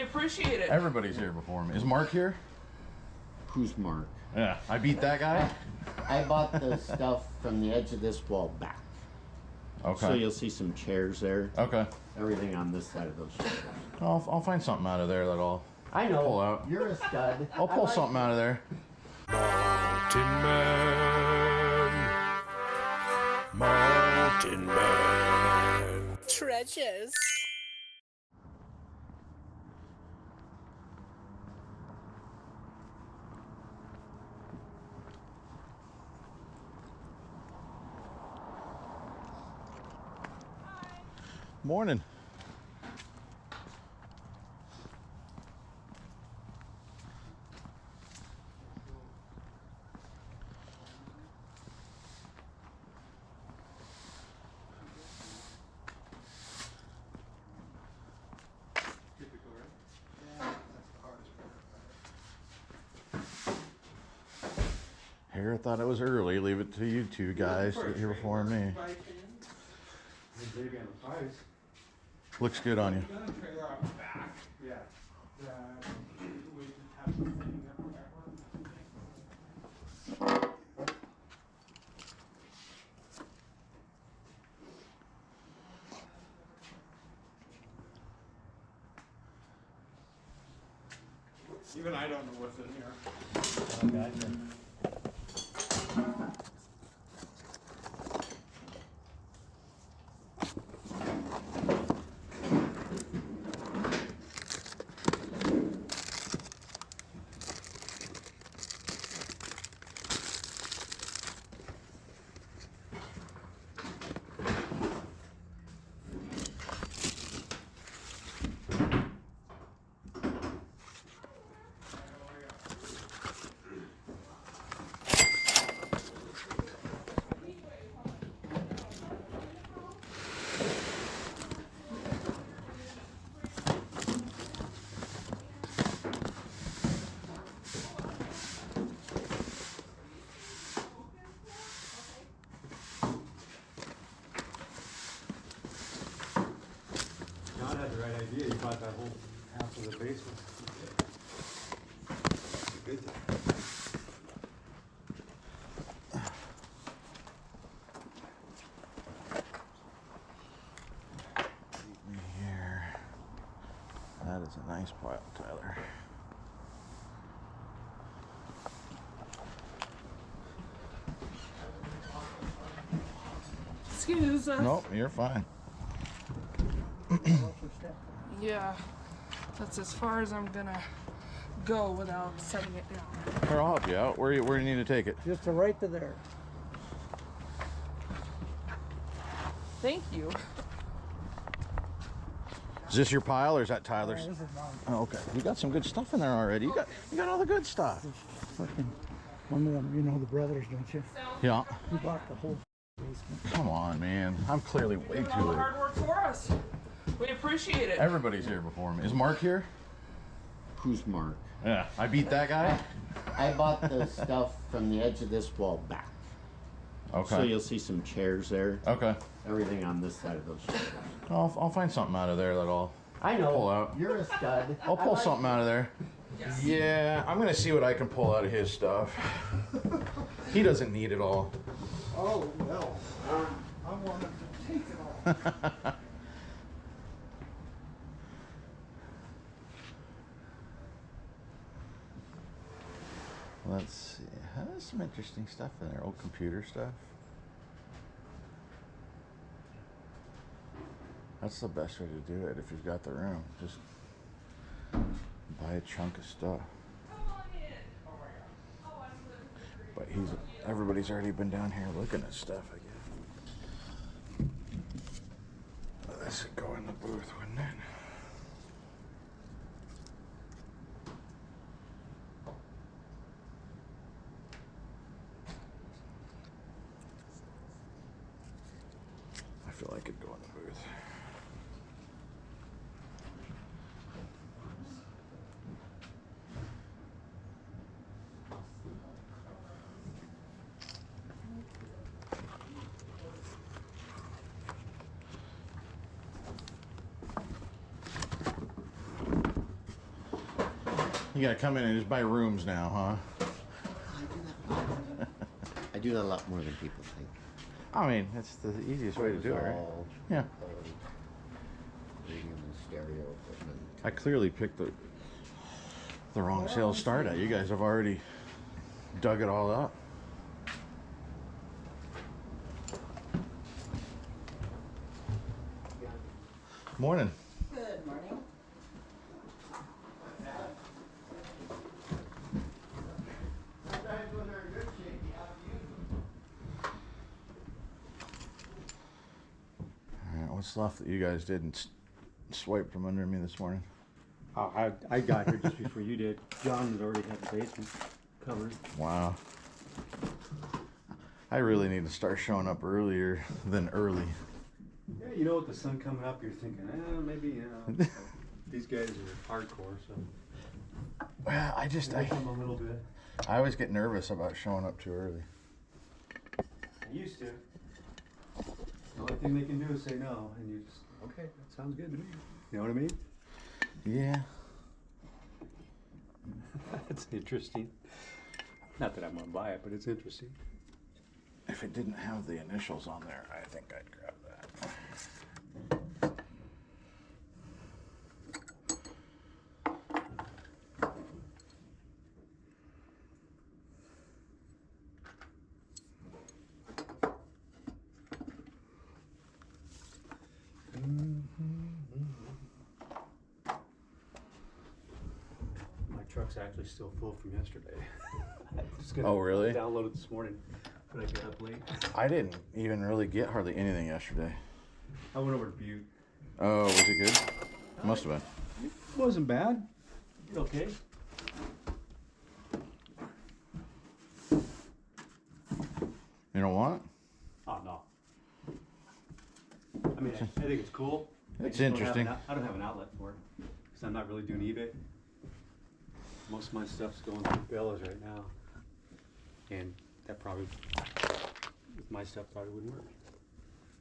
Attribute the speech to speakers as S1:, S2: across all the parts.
S1: appreciate it.
S2: Everybody's here before me. Is Mark here?
S3: Who's Mark?
S2: Yeah, I beat that guy.
S3: I bought the stuff from the edge of this wall back.
S2: Okay.
S3: So you'll see some chairs there.
S2: Okay.
S3: Everything on this side of those chairs.
S2: I'll find something out of there that I'll pull out.
S3: You're a stud.
S2: I'll pull something out of there.
S4: Mountain Man.
S5: Treasures.
S2: Morning. Here, I thought it was early. Leave it to you two guys to get here before me. Looks good on you.
S6: Even I don't know what's in here.
S3: Oh, gotcha.
S6: John had the right idea. He bought that whole half of the basement. Good thing.
S2: Here. That is a nice pile, Tyler.
S1: Excuse us.
S2: Nope, you're fine.
S1: Yeah, that's as far as I'm gonna go without setting it down.
S2: Here, I'll help you out. Where do you need to take it?
S7: Just to right to there.
S1: Thank you.
S2: Is this your pile or is that Tyler's?
S7: This is mine.
S2: Oh, okay. You got some good stuff in there already. You got all the good stuff.
S7: Fucking one of them, you know the brothers, don't you?
S2: Yeah.
S7: He bought the whole basement.
S2: Come on, man. I'm clearly way
S1: Doing all
S2: too
S1: the
S2: late.
S1: hard work for us. We appreciate it.
S2: Everybody's here before me. Is Mark here?
S3: Who's Mark?
S2: Yeah, I beat that guy.
S3: I bought the stuff from the edge of this wall back.
S2: Okay.
S3: So you'll see some chairs there.
S2: Okay.
S3: Everything on this side of those chairs.
S2: I'll find something out of there that I'll pull out.
S3: You're a stud.
S2: I'll pull something out of there.
S1: Yes.
S2: Yeah, I'm gonna see what I can pull out of his stuff. He doesn't need it all.
S6: Oh, well. I wanted to take it all.
S2: Let's see. There's some interesting stuff in there. Old computer stuff. That's the best way to do it if you've got the room. Just buy a chunk of stuff. But everybody's already been down here looking at stuff, I guess. This would go in the booth, wouldn't it? I feel like it'd go in the booth. You gotta come in and just buy rooms now, huh?
S3: I do that a lot more than people think.
S2: I mean, that's the easiest way to do it, right? Yeah.
S3: Reading and stereo equipment.
S2: I clearly picked the wrong sales start at. You guys have already dug it all up. Morning.
S5: Good morning.
S2: All right, what's left that you guys didn't swipe from under me this morning?
S8: Oh, I got here just before you did. John had already had the basement covered.
S2: Wow. I really need to start showing up earlier than early.
S8: Yeah, you know, with the sun coming up, you're thinking, maybe, you know, these guys are hardcore, so.
S2: Well, I
S8: Them a little bit.
S2: I always get nervous about showing up too early.
S8: I used to. The only thing they can do is say no, and you just, okay, that sounds good to me. You know what I mean?
S2: Yeah.
S8: That's interesting. Not that I'm gonna buy it, but it's interesting.
S2: If it didn't have the initials on there, I think I'd grab that.
S8: My truck's actually still full from yesterday. I was
S2: Oh, really?
S8: Download it this morning, but I got up late.
S2: I didn't even really get hardly anything yesterday.
S8: I went over to Butte.
S2: Oh, was it good? Must have been.
S8: It wasn't bad. Okay.
S2: You know what?
S8: Oh, no. I mean, I think it's cool. I
S2: It's
S8: just don't have
S2: interesting.
S8: I don't have an outlet for it because I'm not really doing eBay. Most of my stuff's going through Bella's right now, and that probably, with my stuff, probably wouldn't work.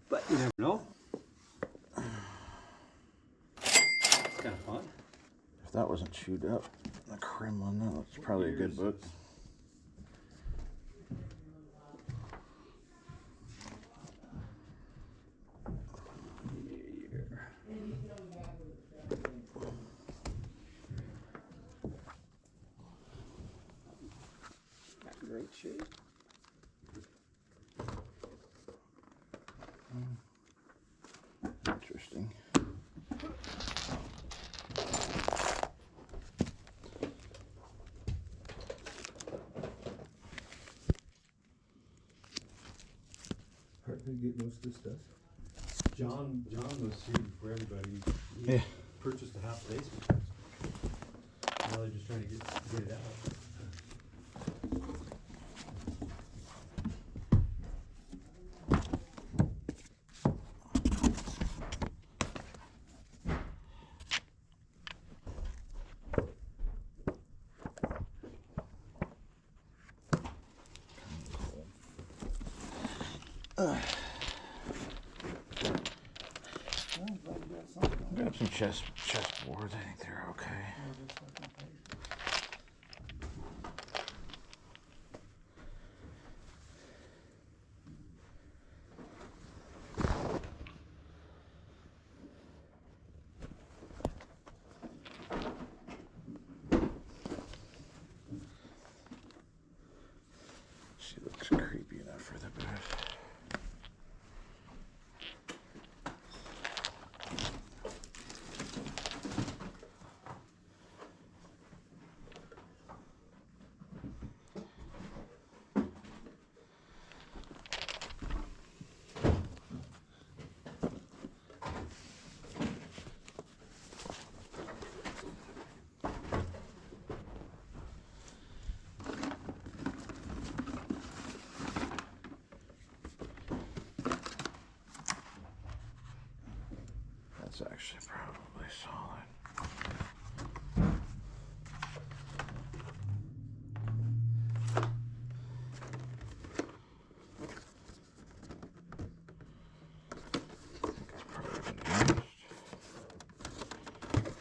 S8: But you never know. It's kind of fun.
S2: If that wasn't chewed up, the Kremlin, that looks probably a good book.
S8: Great shape.
S2: Interesting.
S6: Hard to get most of this stuff.
S8: John was here before everybody. He
S2: Yeah.
S8: purchased a half basement. Now they're just trying to get it out.
S2: Grab some chest boards. I think they're okay. She looks creepy enough for the booth. That's actually probably solid. It's probably been used.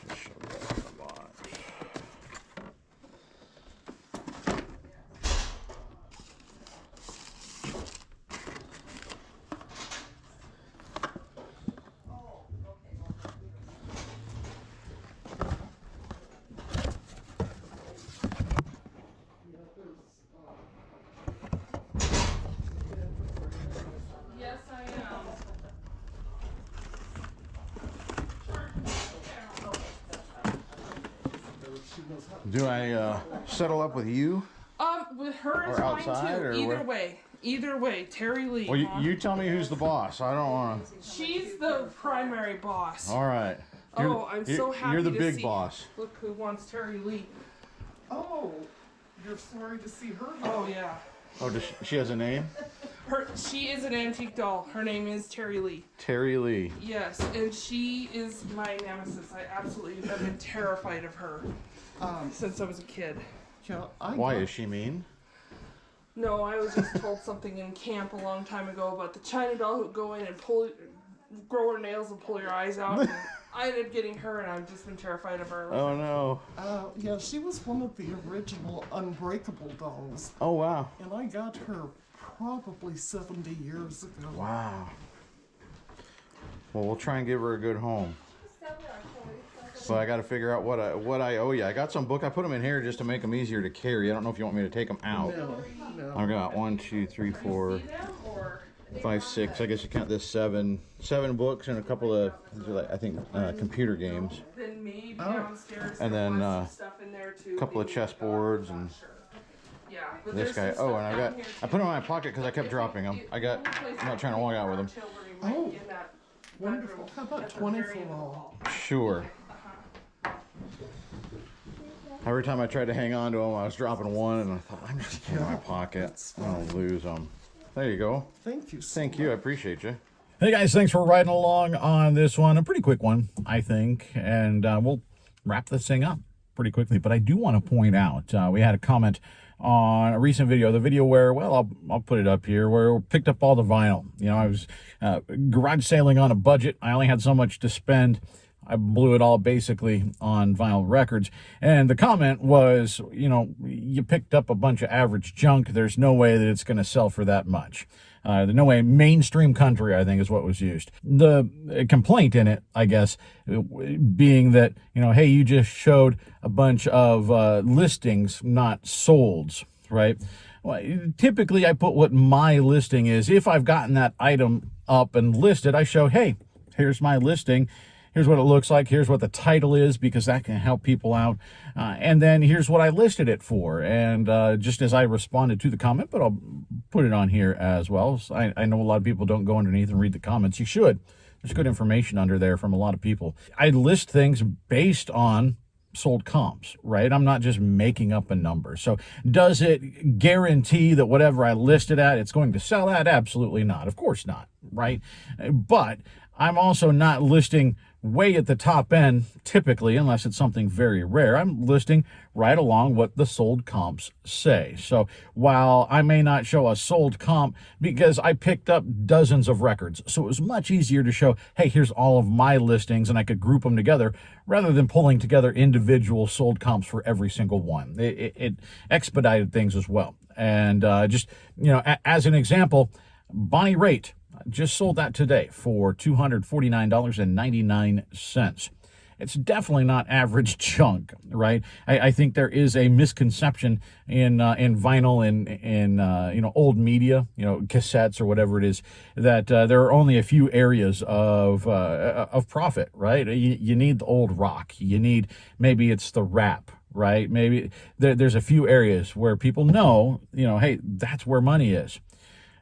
S2: Just shove that in the box.
S6: She knows how.
S2: Do I settle up with you?
S1: With her is
S2: Or
S1: fine
S2: outside,
S1: too.
S2: or
S1: Either
S2: where?
S1: way. Either way, Terry Lee.
S2: Well,
S1: huh?
S2: you tell me who's the boss. I don't want to.
S1: She's the primary boss.
S2: All right.
S1: I'm so happy
S2: You're the
S1: to
S2: big
S1: see.
S2: boss.
S1: Look who wants Terry Lee.
S6: Oh, you're sorry to see her.
S1: Oh yeah.
S2: Oh, does she has a name?
S1: She is an antique doll. Her name is Terry Lee.
S2: Terry Lee.
S1: Yes, and she is my nemesis. I absolutely have been terrified of her since I was a kid.
S6: Yeah,
S2: Why is she mean?
S1: No, I was just told something in camp a long time ago about the China doll who would go in and grow her nails and pull your eyes out. And I ended up getting her, and I've just been terrified of her.
S2: Oh no.
S6: Yeah, she was one of the original Unbreakable dolls,
S2: Oh wow.
S6: and I got her probably 70 years ago.
S2: Wow. Well, we'll try and give her a good home. So I got to figure out what I owe you. I got some book. I put them in here just to make them easier to carry. I don't know if you want me to take them out.
S6: No.
S2: I got 1, 2, 3, 4, 5, 6. I guess you count this 7 books and a couple of I think computer games,
S1: Then maybe downstairs
S2: and then
S1: there was some stuff in there too.
S2: a couple of
S1: Maybe
S2: chessboards
S1: I'm
S2: and
S1: not sure. Yeah, but
S2: this
S1: there's
S2: guy.
S1: some
S2: Oh,
S1: stuff
S2: and I
S1: down
S2: got
S1: here,
S2: I put them in my pocket because I kept dropping them. I'm not trying to walk out with them.
S6: Oh, wonderful. How about 24 all?
S2: Sure. Every time I tried to hang on to them, I was dropping one, and I thought, I'm just in my pocket. I'll lose them. There you go.
S6: Thank you so
S2: Thank you. I appreciate you.
S5: Hey guys, thanks for riding along on this one. A pretty quick one, I think, and we'll wrap this thing up pretty quickly. But I do want to point out, we had a comment on a recent video, the video where, well, I'll put it up here, where we picked up all the vinyl. You know, I was garage sailing on a budget. I only had so much to spend. I blew it all basically on vinyl records. And the comment was, you know, you picked up a bunch of average junk. There's no way that it's going to sell for that much. There's no way. Mainstream country, I think, is what was used. The complaint in it, I guess, being that, you know, hey, you just showed a bunch of listings, not solds, right? Well, typically, I put what my listing is. If I've gotten that item up and listed, I show, hey, here's my listing. Here's what it looks like. Here's what the title is, because that can help people out. And then here's what I listed it for. And just as I responded to the comment, but I'll put it on here as well. So I know a lot of people don't go underneath and read the comments. You should. There's good information under there from a lot of people. I list things based on sold comps, right? I'm not just making up a number. So does it guarantee that whatever I listed at, it's going to sell at? Absolutely not. Of course not, right? But I'm also not listing way at the top end, typically, unless it's something very rare. I'm listing right along what the sold comps say. So while I may not show a sold comp because I picked up dozens of records, so it was much easier to show, hey, here's all of my listings, and I could group them together rather than pulling together individual sold comps for every single one. It expedited things as well. And just, you know, as an example, Bonnie Raitt, just sold that today for $249.99. It's definitely not average junk, right? I think there is a misconception in vinyl and in you know, old media, you know, cassettes or whatever it is, that there are only a few areas of profit, right? You need the old rock. You need, maybe it's the rap, right? Maybe there's a few areas where people know, you know, hey, that's where money is.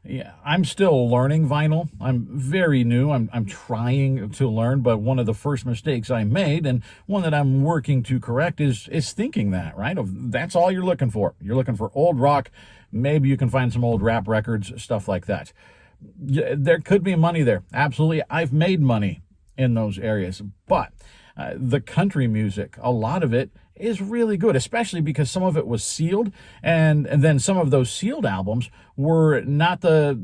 S5: Yeah, I'm still learning vinyl. I'm very new. I'm trying to learn, but one of the first mistakes I made, and one that I'm working to correct, is thinking that, right? That's all you're looking for. You're looking for old rock. Maybe you can find some old rap records, stuff like that. There could be money there. Absolutely. I've made money in those areas, but the country music, a lot of it is really good, especially because some of it was sealed, and then some of those sealed albums were not the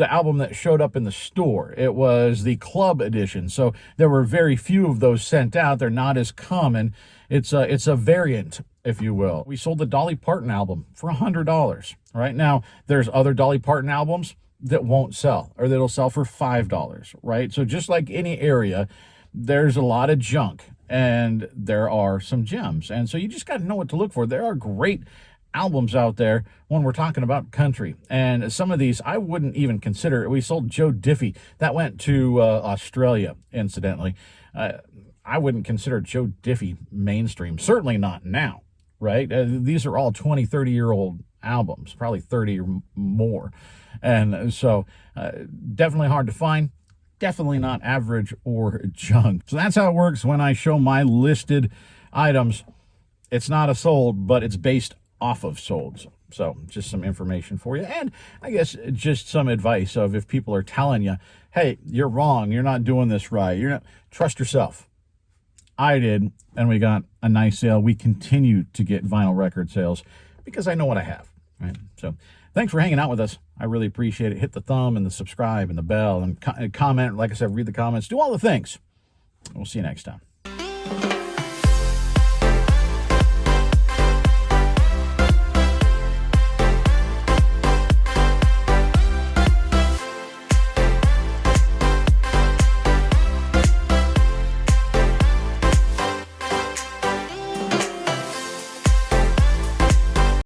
S5: album that showed up in the store. It was the club edition, so there were very few of those sent out. They're not as common. It's a variant, if you will. We sold the Dolly Parton album for $100. Right now, there's other Dolly Parton albums that won't sell, or that'll sell for $5, right? So just like any area, there's a lot of junk, and there are some gems. And so you just got to know what to look for. There are great albums out there when we're talking about country. And some of these I wouldn't even consider. We sold Joe Diffie. That went to Australia, incidentally. I wouldn't consider Joe Diffie mainstream. Certainly not now, right? These are all 20, 30-year-old albums, probably 30 or more. And so definitely hard to find. Definitely not average or junk. So that's how it works when I show my listed items. It's not a sold, but it's based off of solds. So just some information for you. And I guess just some advice of if people are telling you, hey, you're wrong, you're not doing this right, you're not, trust yourself. I did, and we got a nice sale. We continue to get vinyl record sales because I know what I have, right? So thanks for hanging out with us. I really appreciate it. Hit the thumb and the subscribe and the bell and comment. Like I said, read the comments. Do all the things. We'll see you next time.